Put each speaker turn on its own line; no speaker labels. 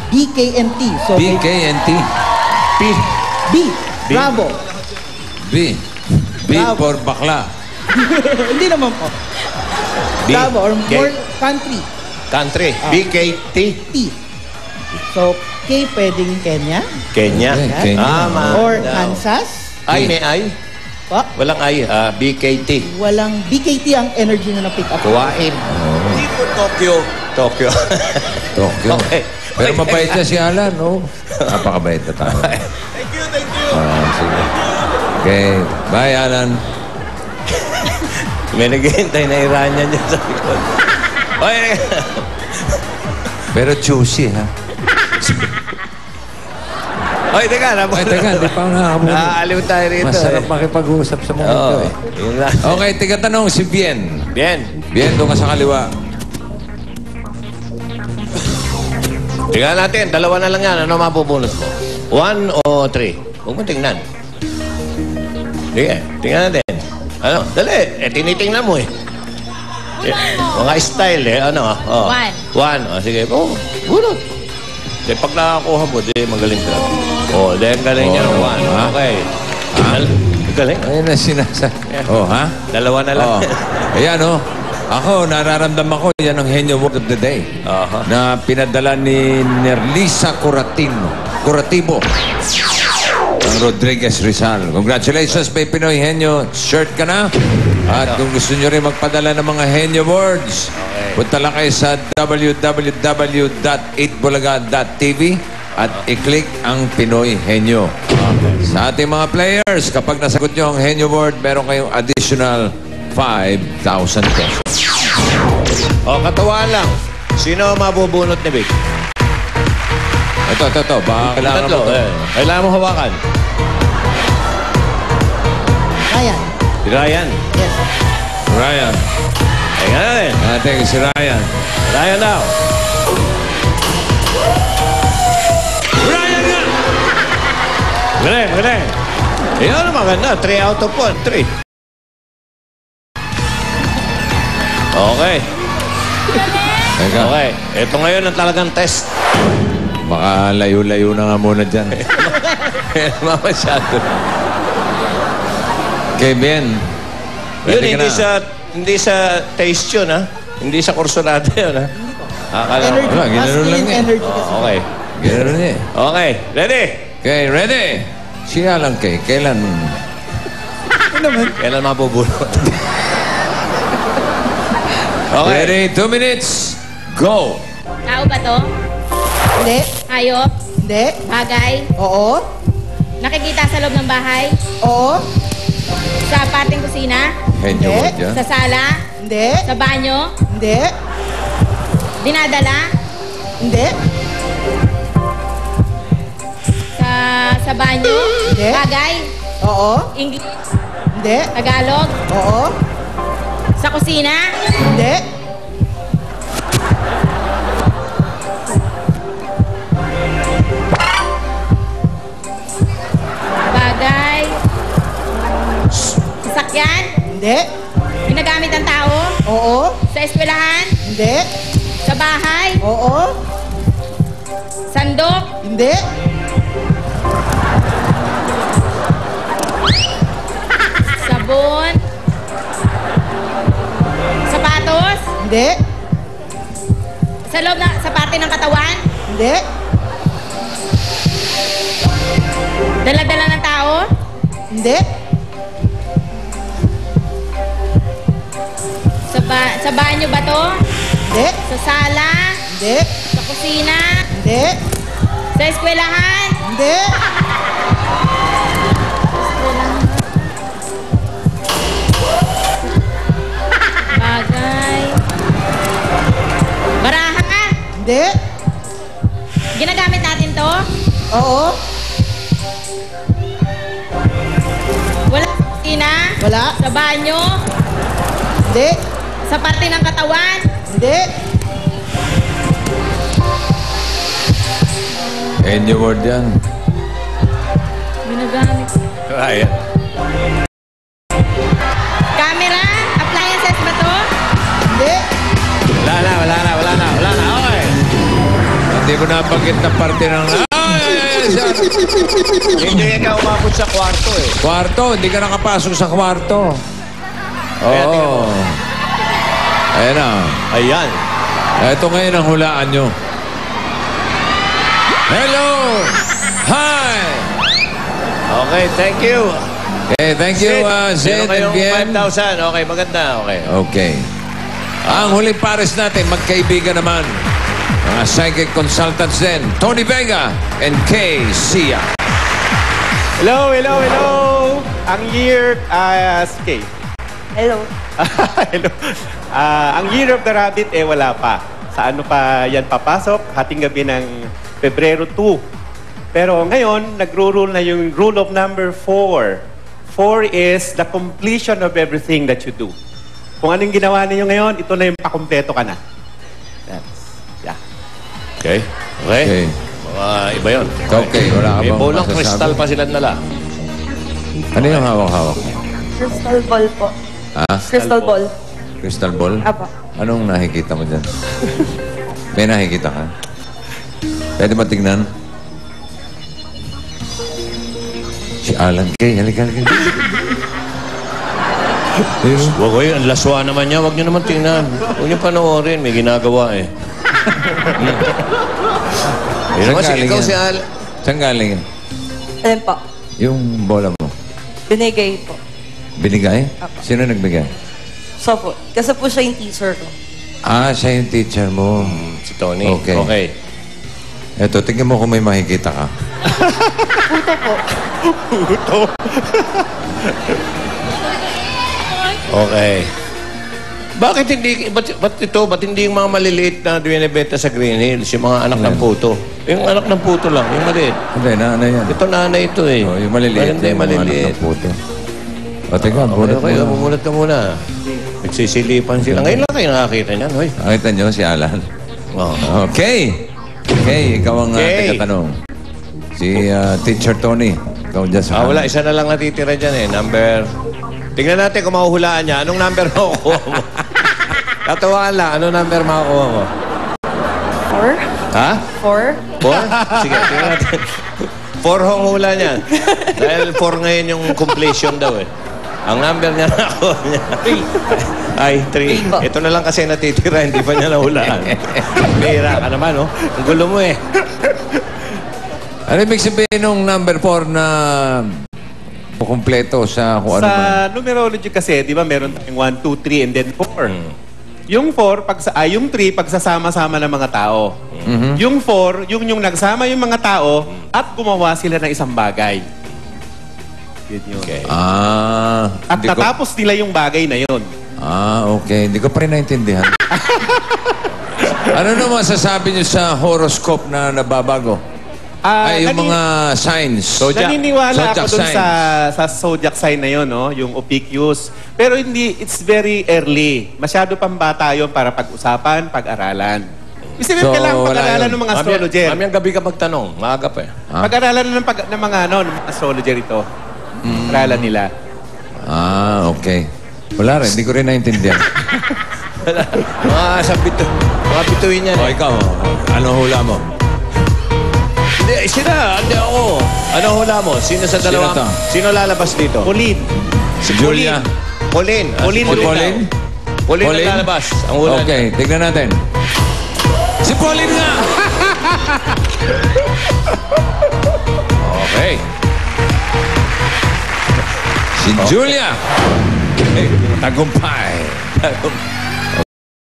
BKNT. So,
BKNT.
B. Bravo.
B. B for bakla.
Hindi naman po. Bravo or more country.
Country. BKT.
T. So, K pwedeng Kenya.
Kenya.
Kenya.
Or Kansas.
Ay, may ay.
Pa?
Walang ay. BKT.
Walang BKT ang energy na na-pick up.
Kuwain. Hindi po Tokyo. Tokyo.
Tokyo.
Okay.
Pero mabait na si Alan, no? Napakabait na tao.
Thank you, thank you.
Sige. Okay. Bye, Alan.
May naghihintay na Iranian dyan sa likod. Okay.
Pero juicy, ha?
Oy, teka.
Ay, teka, di pa ako nakakamuli.
Naaliw tayo rito.
Masarap makipag-uusap sa momento, eh. Okay, tiga tanong si Bien.
Bien.
Bien, doon ka sa kaliwa.
Tingnan natin. Dalawa na lang yan. Ano mabubunot mo? 1 o 3? Huwag mo tingnan. Sige, tingnan natin. Ano? Dali. Tinitingnan mo eh. Mga style eh. Ano? Oh. 1. Sige. Bunot. Pag nakakuha mo, magaling ka. Galing niya ng 1. Okay. Galing.
Ayun na sinasabi. Ha?
Dalawa na lang.
Ayan, Ako, nararamdaman ko, yan ang Henyo Word of the Day. Na pinadala ni Nerlisa Curatibo. Ang Rodriguez Rizal. Congratulations, may Pinoy Henyo. Shirt ka na. At kung gusto nyo rin magpadala ng mga Henyo Words, punta lang kayo sa www.8bulaga.tv at i-click ang Pinoy Henyo. Sa ating mga players, kapag nasagot nyo ang Henyo Word, meron kayong additional 5,000 pesos.
Katawaan lang. Sino mabubunot ni Vic?
Ito. Baka kailangan mo.
Kailangan mo hawakan.
Ryan.
Si Ryan.
Yes.
Ryan.
Tingnan natin.
Ating si Ryan.
Ryan daw. Ryan nga! Magaling. Yan ang maganda. 3 out of 1. 3. Okay.
Teka.
Okay. Ito ngayon ang talagang test.
Baka layo-layo na nga muna dyan.
Mamasyado.
Okay, Ben.
Yun, hindi sa taste yun, ha? Hindi sa kursunada yun, ha? Akala ko.
Energy.
Wala, ginano lang eh.
Energy kasi.
Okay.
Gano'n niya.
Okay. Ready?
Okay, ready? Siya lang kailan?
Kailan mabubulot? Okay.
Ready? 2 minutes. Go!
Tao ba to?
Hindi.
Hayop?
Hindi.
Bagay?
Oo.
Nakikita sa loob ng bahay?
Oo.
Sa parting kusina?
Henyo
Hindi.
Word yan.
Sa sala?
Hindi.
Sa banyo?
Hindi.
Dinadala?
Hindi.
Sa banyo?
Hindi.
Bagay?
Oo.
English?
Hindi.
Tagalog?
Oo.
Sa kusina?
Hindi.
Bagay? Sasakyan?
Hindi.
Ginagamit ng tao?
Oo.
Sa eskwelahan?
Hindi.
Sa bahay?
Oo.
Sandok?
Hindi.
Sabon? Sapatos?
Hindi.
Sa loob na, sa parte ng katawan?
Hindi.
Dala-dala ng tao?
Hindi.
Sa banyo ba to?
Hindi.
Sa sala?
Hindi.
Sa kusina?
Hindi.
Sa eskwelahan?
Hindi.
Bagay. Baraha?
Hindi.
Ginagamit natin to?
Oo.
Wala sa kusina?
Wala.
Sa banyo?
Hindi.
Sa parte ng katawan?
Hindi.
Henyo Word yan.
Ginagamit.
Ryan.
Camera? Appliances ba to?
Hindi.
Wala na. Okay.
Hindi Hindi mo nabanggit na parte ng...
Hindi ka umabot sa kwarto eh.
Kwarto, hindi ka nakapasok sa kwarto.
Kaya tingnan mo.
Oo. Ayan na.
Ayan.
Ito ngayon ang hulaan nyo. Hello! Hi!
Okay, thank you.
Okay, thank you, Zed and
Meron
Bien.
kayong 5,000. Okay, maganda. Okay.
Okay. Ang huling pares natin, magkaibigan naman. Mga psychic consultants din. Tony Vega and Kay Sia.
Hello, hello, hello! Ang year, okay.
Hello.
Hello. Ang year of the rabbit, wala pa. Sa ano pa yan papasok? Hating gabi ng Pebrero 2. Pero ngayon, nagro-rule na yung rule of number 4. 4 is the completion of everything that you do. Kung anong ginawa ninyo ngayon, ito na yung pakumpleto ka na. Yeah.
Okay. Okay.
Okay.
Mga iba yun.
Okay, wala ka
May
bang
bolang
masasabi?
kristal pa sila nala.
Ano yung hawak-hawak mo?
Crystal ball po.
Ha?
Crystal ball.
Crystal ball?
Apo.
Anong nakikita mo dyan? May nakikita ka? Pwede ba tignan? Si Alan Kay. Halika.
Huwag kayo, ang laswa naman niya. Huwag niyo naman tingnan. Huwag niyo panoorin. May ginagawa eh.
Saan
Kasi
galing
ikaw
yan?
si Al...
Saan galing yan?
Alin po?
Yung bola mo.
Binigay po.
Binigay?
Apo.
Sino nagbigay?
So po, kasi po siya yung teacher ko.
Ah, siya yung teacher mo.
Si Tony.
Okay.
Okay.
Eto, tingnan mo kung may makikita ka.
Okay. Bakit hindi, ba't hindi yung mga maliliit na binibenta sa Green Hills, yung mga anak ng puto? Yung anak ng puto lang, yung maliit.
Hindi, na yan.
Ito nanay ito eh.
Oh, yung maliliit.
Maganda yung
mga anak
maliliit.
ng puto. O, teka,
Okay,
bunot
okay,
mo.
bumulat ka muna. Nagsisilipan sila. Ngayon lang kayo nakakita niyan, hoy.
Nakita nyo si Alan.
Oh.
Okay. Okay, ikaw ang
Okay.
taga-tanong. Si Teacher Tony. Ikaw dyan sa
Wala, isa na lang natitira dyan eh. Number... Tingnan natin kung mahuhulaan niya. Anong number makukuha mo? Tatawaan lang. Anong number makukuha mo?
4?
Ha?
4?
4? Sige, tingnan natin. 4 hong hula niya. Dahil 4 ngayon yung completion daw eh. Ang number niya nakuha niya. 3. Ay, 3. Ito na lang kasi natitira. Hindi pa niya nahulaan. Bira ka naman, oh. Ang gulo mo eh.
Ano ibig sabihin nung number 4 na kumpleto sa kung ano man?
Sa numerology kasi, di ba, meron tayong 1, 2, 3, and then 4. Yung 4, yung 3, pagsasama-sama ng mga tao. Yung 4, yung nagsama yung mga tao at gumawa sila ng isang bagay. Yun yun.
Okay.
Ah.
At
hindi ko-
natapos nila yung bagay na yun.
Ah, okay. Hindi ko pa rin naintindihan. Ano naman masasabi niyo sa horoscope na nababago? Ay, yung mga signs.
Naniniwala ako dun
signs.
sa zodiac sign na yun, no? Yung Ophiuchus. Pero hindi, it's very early. Masyado pang bata yun para pag-usapan, pag-aralan. Isipin
So,
kailangan
wala
pag-aralan
yun.
ng mga astrologer.
Mamayang gabi ka magtanong. Maaga pa eh.
Pag-aralan ng mga astrologer ito. Aralan nila.
Ah, okay. Wala rin. Hindi ko rin naintindihan.
Mga bituin yan
O,
eh.
ikaw. Ano hula mo?
Hindi, hindi ako. Ano hula mo? Sino sa dalawa?
Sino to?
Sino lalabas dito?
Pauline.
Si Julia.
Pauline.
Pauline
Si
Luna.
Pauline?
Pauline
Pauline?
ang lalabas. Ang hula niya.
Okay, tignan natin. Si Pauline nga!
Okay.
Si Julia! Eh, tagumpay.